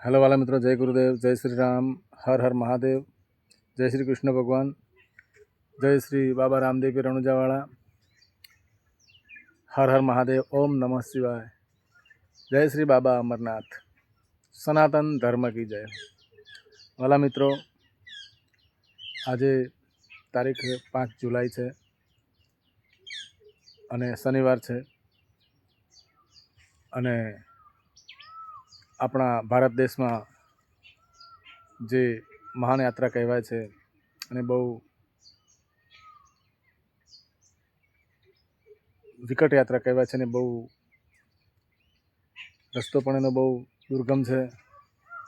Hello वाला मित्रों, जय गुरुदेव, जय श्री राम, हर हर महादेव, जय श्री कृष्ण भगवान, जय श्री बाबा रामदेव के रणुजावाड़ा, हर हर महादेव, ओम नमः शिवाय, जय श्री बाबा अमरनाथ, सनातन धर्म की जय। वाला मित्रों, आज तारीख 5 जुलाई है અને શનિવાર છે અને આપણા ભારત દેશમાં જે મહાન યાત્રા કહેવાય છે અને બહુ વિકટ યાત્રા કહેવાય છે ને બહુ રસ્તો પણ એનો બહુ દુર્ગમ છે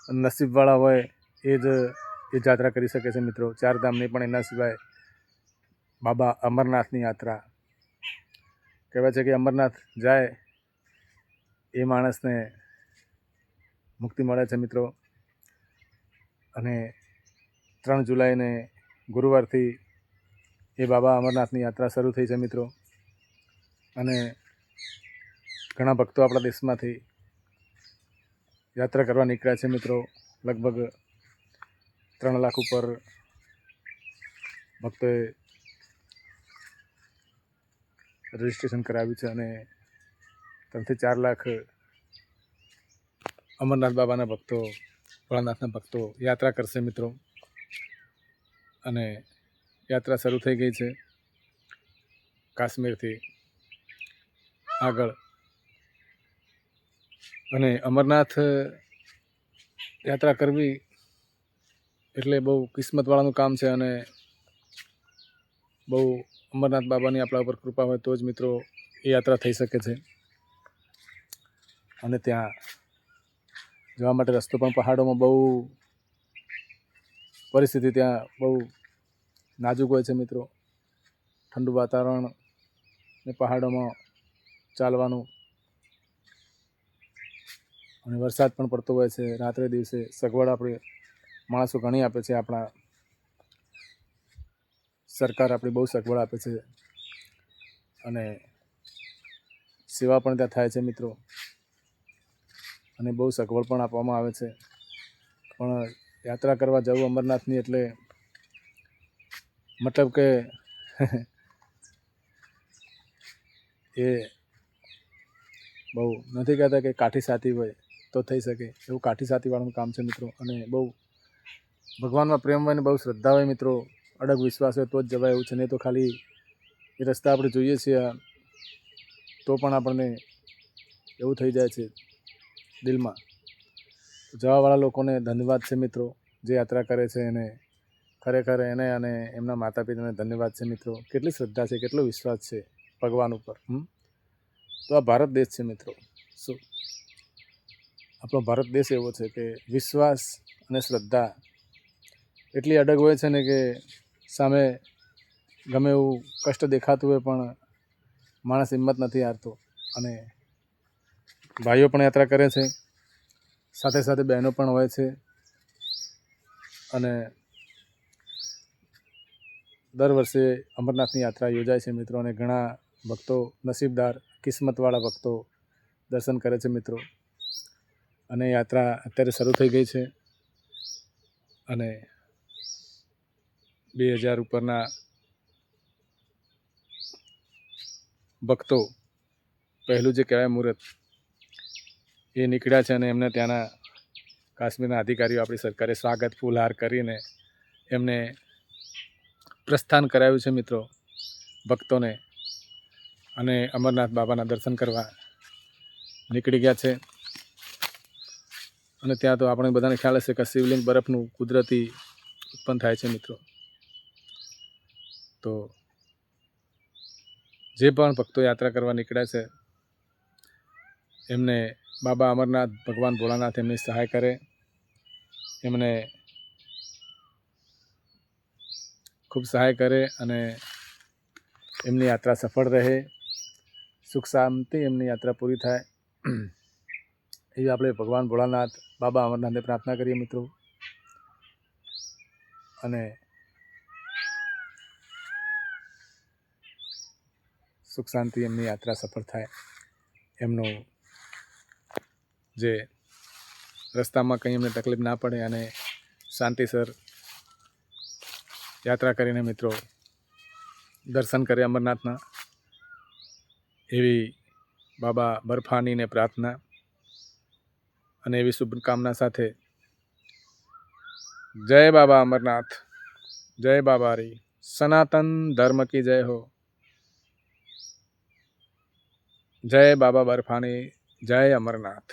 અને નસીબવાળા હોય એ જ એ યાત્રા કરી શકે છે મિત્રો। ચારધામની પણ એના સિવાય બાબા અમરનાથની યાત્રા કહેવાય છે કે અમરનાથ જાય એ માણસને મુક્તિ મળે છે મિત્રો। અને 3 જુલાઈને ગુરુવારથી એ બાબા અમરનાથની યાત્રા શરૂ થઈ છે મિત્રો। અને ઘણા ભક્તો આપણા દેશમાંથી યાત્રા કરવા નીકળ્યા છે મિત્રો। લગભગ 3 લાખ ઉપર ભક્તોએ રજિસ્ટ્રેશન કરાવ્યું છે અને 3 થી 4 લાખ અમરનાથ બાબાના ભક્તો, ભોળાનાથના ભક્તો યાત્રા કરશે મિત્રો। અને યાત્રા શરૂ થઈ ગઈ છે કાશ્મીરથી આગળ। અને અમરનાથ યાત્રા કરવી એટલે બહુ કિસ્મતવાળાનું કામ છે અને બહુ અમરનાથ બાબાની આપણા ઉપર કૃપા હોય તો જ મિત્રો એ યાત્રા થઈ શકે છે। અને ત્યાં જવા માટે રસ્તો પણ પહાડોમાં બહુ પરિસ્થિતિ ત્યાં બહુ નાજુક હોય છે મિત્રો। ઠંડુ વાતાવરણ ને પહાડોમાં ચાલવાનું અને વરસાદ પણ પડતો હોય છે। રાત્રે દિવસે સગવડ આપણે માણસો ઘણી આપે છે, આપણા સરકાર આપણી બહુ સગવડ આપે છે અને સેવા પણ ત્યાં થાય છે મિત્રો। અને બહુ સગવડ પણ આપવામાં આવે છે। પણ યાત્રા કરવા જવું અમરનાથની એટલે મતલબ કે એ બહુ નથી કહેતા કે કાઠી સાથી હોય તો થઈ શકે, એવું કાઠી સાથીવાળાનું કામ છે મિત્રો। અને બહુ ભગવાનમાં પ્રેમ હોય ને બહુ શ્રદ્ધા હોય મિત્રો, અડગ વિશ્વાસ હોય તો જ જવાય એવું છે। નહીં તો ખાલી એ રસ્તા આપણે જોઈએ છીએ તો પણ આપણને એવું થઈ જાય છે દિલમાં। જવાવાળા લોકોને ધન્યવાદ છે મિત્રો, જે યાત્રા કરે છે એને ખરેખર એને અને એમના માતા પિતાને ધન્યવાદ છે મિત્રો। કેટલી શ્રદ્ધા છે, કેટલો વિશ્વાસ છે ભગવાન ઉપર। તો આ ભારત દેશ છે મિત્રો। શું આપણો ભારત દેશ એવો છે કે વિશ્વાસ અને શ્રદ્ધા એટલી અડગ હોય છે ને કે સામે ગમે એવું કષ્ટ દેખાતું હોય પણ માણસ હિંમત નથી હારતો। અને ભાઈઓ પણ યાત્રા કરે છે, સાથે સાથે બહેનો પણ હોય છે। અને દર વર્ષે અમરનાથની યાત્રા યોજાય છે મિત્રો। અને ઘણા ભક્તો, નસીબદાર કિસ્મતવાળા ભક્તો દર્શન કરે છે મિત્રો। અને યાત્રા અત્યારે શરૂ થઈ ગઈ છે અને 2000 ઉપરના ભક્તો, પહેલું જે કહેવાય મુહૂર્ત એ નીકળ્યા છે અને એમને ત્યાંના કાશ્મીરના અધિકારીઓ, આપણી સરકારે સ્વાગત ફૂલહાર કરીને એમને પ્રસ્થાન કરાવ્યું છે મિત્રો ભક્તોને। અને અમરનાથ બાબાના દર્શન કરવા નીકળી ગયા છે। અને ત્યાં તો આપણે બધાને ખ્યાલ હશે કે શિવલિંગ બરફનું કુદરતી ઉત્પન્ન થાય છે મિત્રો। તો જે પણ ભક્તો યાત્રા કરવા નીકળ્યા છે એમને બાબા અમરનાથ, ભગવાન ભોળાનાથ એમની સહાય કરે, એમને ખૂબ સહાય કરે અને એમની યાત્રા સફળ રહે, સુખ શાંતિ એમની યાત્રા પૂરી થાય એવી આપણે ભગવાન ભોળાનાથ, બાબા અમરનાથને પ્રાર્થના કરીએ મિત્રો। અને સુખ શાંતિ એમની યાત્રા સફળ થાય, એમનું જે રસ્તામાં કંઈ એમને તકલીફ ના પડે અને શાંતિસર યાત્રા કરીને મિત્રો દર્શન કરે અમરનાથના, એવી બાબા બર્ફાનીને પ્રાર્થના અને એવી શુભકામના સાથે જય બાબા અમરનાથ, જય બાબા હરી, સનાતન ધર્મ કી જય હો, જય બાબા બર્ફાની, જય અમરનાથ।